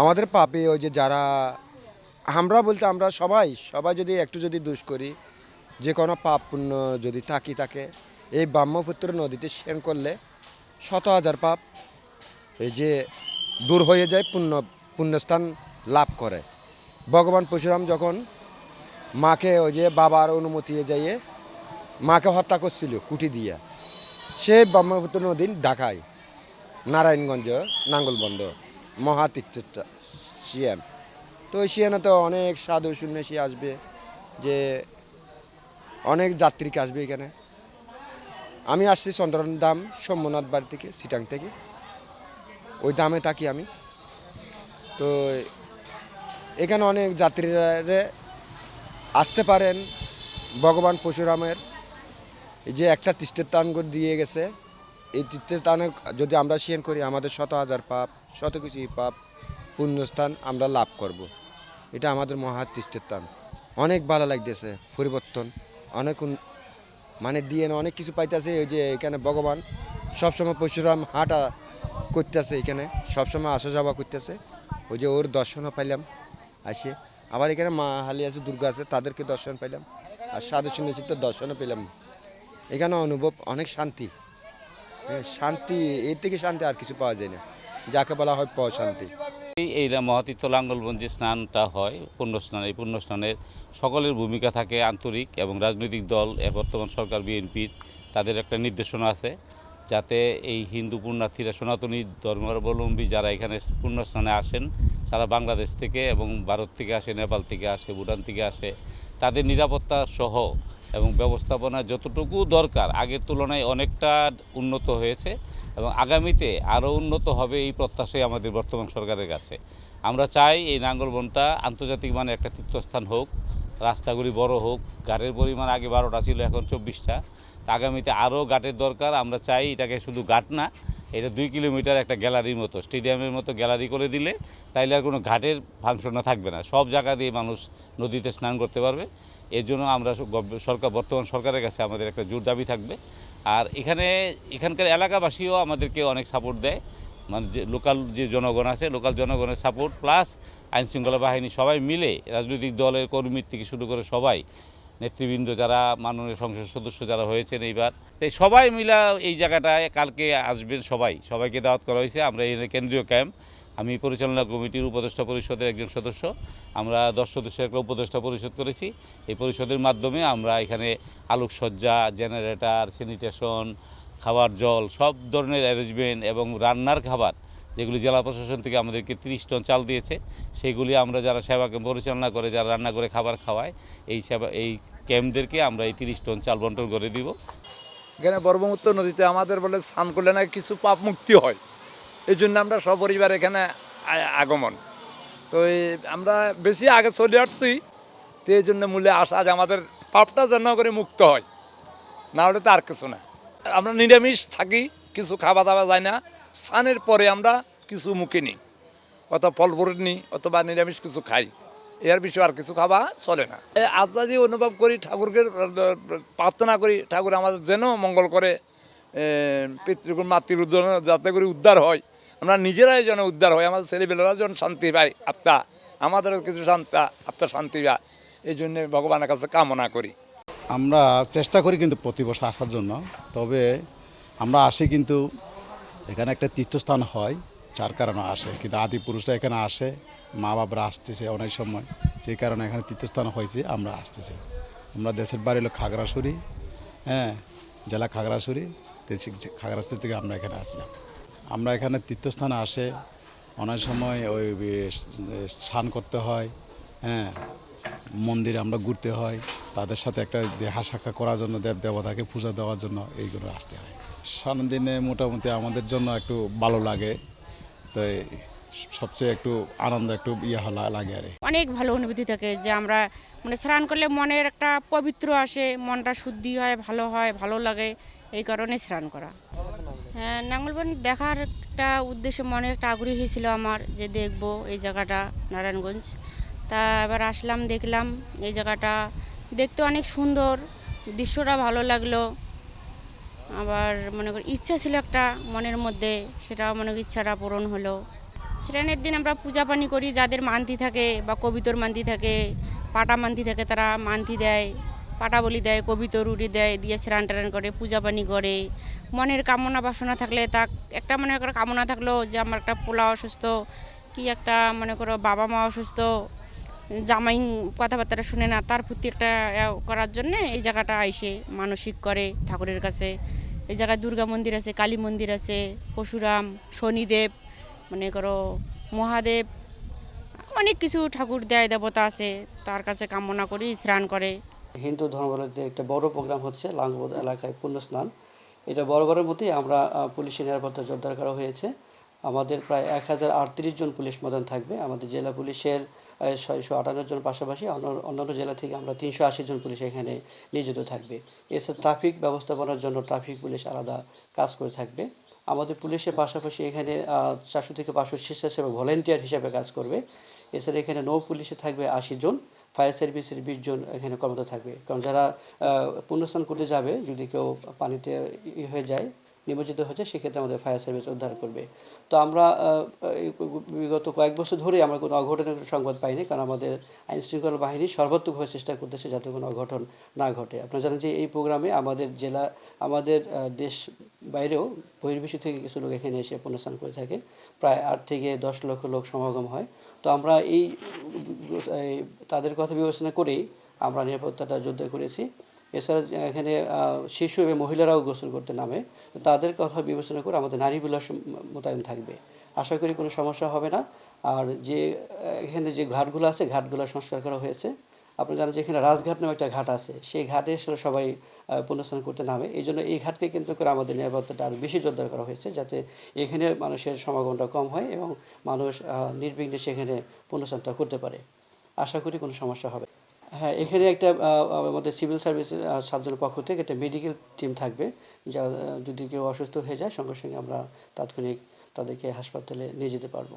আমাদের পাপে ওই যে যারা আমরা বলতে আমরা সবাই সবাই যদি একটু যদি দোষ করি, যে কোনো পাপ পুণ্য যদি থাকে এই ব্রহ্মপুত্র নদীতে স্নান করলে 100,000 পাপ এই যে দূর হয়ে যায়, পুণ্যস্থান লাভ করে। ভগবান পরশুরাম যখন মাকে ওই যে বাবার অনুমতি যাইয়ে মাকে হত্যা করছিল কুটি দিয়া, সে ব্রহ্মপুত্র নদীর ঢাকায় নারায়ণগঞ্জ নাঙ্গলবন্দ মহাতীর্থ শিয়ান। তো ওই শিয়ানে তো অনেক সাধু সন্ন্যাসী আসবে, যে অনেক যাত্রীকে আসবে এখানে। আমি আসছি চন্দ্রধাম সোমনাথ বাড়ি থেকে, সিটাং থেকে, ওই দামে থাকি আমি। তো এখানে অনেক যাত্রীরা আসতে পারেন। ভগবান পরশুরামের এই যে একটা তীর্থস্থান করে দিয়ে গেছে, এই তীর্থস্থানে যদি আমরা স্নান করি আমাদের 100,000 পাপ, শত কিছু পাপ পুণ্যস্থান আমরা লাভ করব। এটা আমাদের মহা তীর্থস্থান। অনেক ভালো লাগতেছে, পরিবর্তন অনেক মানে দিয়ে অনেক কিছু পাইতেছে। ওই যে এখানে ভগবান সবসময় পরশুরাম হাঁটা করতেছে, এখানে সবসময় আসা যাওয়া করতেছে। ওই যে ওর দর্শনও পাইলাম আসে। আবার এখানে মা হালি আছে, দুর্গা আছে, তাদেরকে দর্শন পাইলাম। আর সাধু সন্ন্যাসীর তো দর্শনও পেলাম। এখানে অনুভব অনেক শান্তি, শান্তি, এর থেকে শান্তি আর কিছু পাওয়া যায় না, যাকে বলা হয় শান্তি। এই মহাতীর্থ লাঙ্গলবন্দ যে স্নানটা হয় পুণ্যস্নান, এই পুণ্যস্নানের সকলের ভূমিকা থাকে আন্তরিক, এবং রাজনৈতিক দল বর্তমান সরকার বিএনপির তাদের একটা নির্দেশনা আছে যাতে এই হিন্দু পুণ্যার্থীরা সনাতনী ধর্মাবলম্বী যারা এখানে পুণ্যস্নানে আসেন, সারা বাংলাদেশ থেকে এবং ভারত থেকে আসে, নেপাল থেকে আসে, ভুটান থেকে আসে, তাদের নিরাপত্তা সহ এবং ব্যবস্থাপনা যতটুকু দরকার আগের তুলনায় অনেকটা উন্নত হয়েছে, এবং আগামীতে আরও উন্নত হবে এই প্রত্যাশাই আমাদের বর্তমান সরকারের কাছে। আমরা চাই এই নাঙ্গলবনটা আন্তর্জাতিক মানের একটা তীর্থস্থান হোক, রাস্তাগুলি বড় হোক, ঘাটের পরিমাণ আগে 12টা ছিল, এখন 24টা। আগামীতে আরও ঘাটের দরকার। আমরা চাই এটাকে শুধু ঘাট না, এটা 2 কিলোমিটার একটা গ্যালারির মতো, স্টেডিয়ামের মতো গ্যালারি করে দিলে তাইলে আর কোনো ঘাটের ফাংশন থাকবে না, সব জায়গা দিয়ে মানুষ নদীতে স্নান করতে পারবে। এর জন্য আমরা বর্তমান সরকারের কাছে আমাদের একটা জোর দাবি থাকবে। আর এখানকার এলাকাবাসীও আমাদেরকে অনেক সাপোর্ট দেয়, মানে যে লোকাল যে জনগণ আছে, লোকাল জনগণের সাপোর্ট প্লাস আইনশৃঙ্খলা বাহিনী সবাই মিলে, রাজনৈতিক দলের কর্মীর থেকে শুরু করে সবাই, নেতৃবৃন্দ যারা মাননীয় সংসদ সদস্য যারা হয়েছেন এইবার, তাই সবাই মিলা এই জায়গাটায় কালকে আসবেন, সবাইকে দাওয়াত করা হয়েছে। আমরা এই কেন্দ্রীয় ক্যাম্প, আমি পরিচালনা কমিটির উপদেষ্টা পরিষদের একজন সদস্য, আমরা 10 সদস্যের একটা উপদেষ্টা পরিষদ করেছি। এই পরিষদের মাধ্যমে আমরা এখানে আলোকসজ্জা, জেনারেটর, স্যানিটেশন, খাবার জল সব ধরনের অ্যারেঞ্জমেন্ট এবং রান্নার খাবার, যেগুলি জেলা প্রশাসন থেকে আমাদেরকে 30 টন চাল দিয়েছে, সেগুলি আমরা যারা সেবা ক্যাম্প পরিচালনা করে, যারা রান্না করে খাবার খাওয়ায়, এই ক্যাম্পদেরকে আমরা এই 30 টন চাল বন্টন করে দিব। এখানে ব্রহ্মপুত্র নদীতে আমাদের বলে স্নান করলে না কিছু পাপ মুক্তি হয়, এই জন্য আমরা সপরিবার এখানে আগমন। তো আমরা বেশি আগে চলে আসছি, তো এই জন্য মূল্যে আসা যে আমাদের পাপটা যেন করে মুক্ত হয়, না হলে তো আর কিছু না। আমরা নিরামিষ থাকি, কিছু খাওয়া দাওয়া যায় না। স্নানের পরে আমরা কিছু মুখে নিই, অথবা ফল ফুল নিই, অথবা নিরামিষ কিছু খাই, এর বিষয়ে আর কিছু খাওয়া চলে না। আজ অনুভব করি, ঠাকুরকে প্রার্থনা করি ঠাকুর আমাদের যেন মঙ্গল করে, পিতৃকুল মাতৃকুল যাতে করে উদ্ধার হয়, আমরা নিজেরাই যেন উদ্ধার হয়, আমাদের ছেলেবেলারা যেন শান্তি পায়, আত্মা আমাদেরও কিছু আত্মা শান্তি পায়, এই জন্যে ভগবানের কাছে কামনা করি। আমরা চেষ্টা করি কিন্তু প্রতি বছর আসার জন্য, তবে আমরা আসি কিন্তু এখানে একটা তীর্থস্থান হয় যার কারণে আসে, কিন্তু আদি পুরুষরা এখানে আসে, মা বাবারা আসতেছে অনেক সময়, সেই কারণে এখানে তীর্থস্থান হয়েছে, আমরা আসতেছি। আমরা দেশের বাড়ি হলো খাগড়াছড়ি, জেলা খাগড়াছড়ি, খাগড়াছড়ি থেকে আমরা এখানে আসলাম। আমরা এখানে তীর্থস্থানে আসে অনেক সময় ওই স্নান করতে হয়, মন্দিরে আমরা ঘুরতে হয়, তাদের সাথে একটা দেখা সাক্ষাৎ করার জন্য, দেব দেবতাকে পূজা দেওয়ার জন্য এইগুলো আসতে হয়। সারাদিনে দিনে মোটামুটি আমাদের জন্য একটু ভালো লাগে, তো সবচেয়ে একটু আনন্দ একটু লাগে আর অনেক ভালো অনুভূতি থাকে, যে আমরা মানে স্নান করলে মনের একটা পবিত্র আসে, মনটা শুদ্ধি হয়, ভালো লাগে, এই কারণে স্নান করা। হ্যাঁ, নাঙ্গলবন দেখার একটা উদ্দেশ্যে মনে একটা আগ্রহী ছিল আমার, যে দেখবো এই জায়গাটা নারায়ণগঞ্জ। তা এবার আসলাম, দেখলাম এই জায়গাটা দেখতে অনেক সুন্দর, দৃশ্যটা ভালো লাগলো। আবার মনে করি ইচ্ছা ছিল একটা মনের মধ্যে, সেটা মনে করি ইচ্ছাটা পূরণ হলো। শ্রানের দিন আমরা পূজা পানি করি, যাদের মান্তি থাকে বা কবিতর মান্তি থাকে, পাটা মান্তি থাকে, তারা মান্তি দেয়, পাটা বলি দেয়, কবিতর উড়ি দেয়, দিয়ে স্নান টান করে পূজা পানি করে। মনের কামনা বাসনা থাকলে তা একটা মনে করো কামনা থাকলো যে আমার একটা পোলা অসুস্থ, কি একটা মনে করো বাবা মা অসুস্থ, জামাই কথাবার্তা শুনে না, তার প্রতি একটা করার জন্যে এই জায়গাটা আইসে মানসিক করে ঠাকুরের কাছে। এই জায়গায় দুর্গা মন্দির আছে, কালী মন্দির আছে, পরশুরাম, শনিদেব, মনে করো মহাদেব, অনেক কিছু ঠাকুর দেয় দেবতা আছে, তার কাছে কামনা করি স্নান করে। হিন্দু ধর্মাবলম্বীদের একটা বড় প্রোগ্রাম হচ্ছে লাঙ্গলবন্দ এলাকায় পুণ্যস্নান। এটা বরাবরের মতোই আমরা পুলিশের নিরাপত্তা জোরদার করা হয়েছে। আমাদের প্রায় 1038 জন পুলিশ মোতায়েন থাকবে। আমাদের জেলা পুলিশের 658 জন পাশাপাশি অন্যান্য জেলা থেকে আমরা 380 জন পুলিশ এখানে নিয়োজিত থাকবে। এছাড়া ট্রাফিক ব্যবস্থাপনার জন্য ট্রাফিক পুলিশ আলাদা কাজ করে থাকবে। আমাদের পুলিশের পাশাপাশি এখানে 400 থেকে 500 স্বেচ্ছাসেবক ভলেন্টিয়ার হিসাবে কাজ করবে। এছাড়া এখানে নৌ পুলিশে থাকবে 80 জন, ফায়ার সার্ভিসের 20 জন এখানে কর্মরত থাকবে। কারণ যারা পুণ্যস্নান করতে যাবে, যদি কেউ পানিতে হয়ে যায়, নিমজ্জিত হয়ে যায়, সেক্ষেত্রে আমাদের ফায়ার সার্ভিস উদ্ধার করবে। তো আমরা বিগত কয়েক বছর ধরেই আমরা কোনো অঘটনের সংবাদ পাইনি, কারণ আমাদের আইনশৃঙ্খলা বাহিনী সর্বাত্মকভাবে চেষ্টা করতেছে যাতে কোনো অঘটন না ঘটে। আপনারা জানেন যে এই প্রোগ্রামে আমাদের জেলা, আমাদের দেশ বাইরেও বহির্বিশ্ব থেকে কিছু লোক এখানে এসে পুণ্যস্নান করে থাকে। প্রায় 8 থেকে 10 লক্ষ লোক সমাগম হয়। তো আমরা তাদের কথা বিবেচনা করেই আমরা নিরাপত্তাটা জোরদার করেছি। এছাড়া এখানে শিশু এবং মহিলারাও গোসল করতে নামে, তো তাদের কথা বিবেচনা করে আমাদের নারী বিলাস মোতায়েন থাকবে। আশা করি কোনো সমস্যা হবে না। আর যে এখানে যে ঘাটগুলো আছে, ঘাটগুলো সংস্কার করা হয়েছে। আপনারা জানেন যে এখানে রাজঘাট নামে একটা ঘাট আছে, সেই ঘাটে এসে সবাই পুণ্যস্নান করতে নামে। এই জন্য এই ঘাটকে কেন্দ্র করে আমাদের নিরাপত্তাটা আরও বেশি জোরদার করা হয়েছে, যাতে এখানে মানুষের সমাগমটা কম হয় এবং মানুষ নির্বিঘ্নে সেখানে পুণ্যস্নানটা করতে পারে। আশা করি কোনো সমস্যা হবে। হ্যাঁ, এখানে একটা আমাদের সিভিল সার্ভিসের সার্জনের পক্ষ থেকে একটা মেডিকেল টিম থাকবে, যা যদি কেউ অসুস্থ হয়ে যায় সঙ্গে সঙ্গে আমরা তাৎক্ষণিক তাদেরকে হাসপাতালে নিয়ে যেতে পারবো।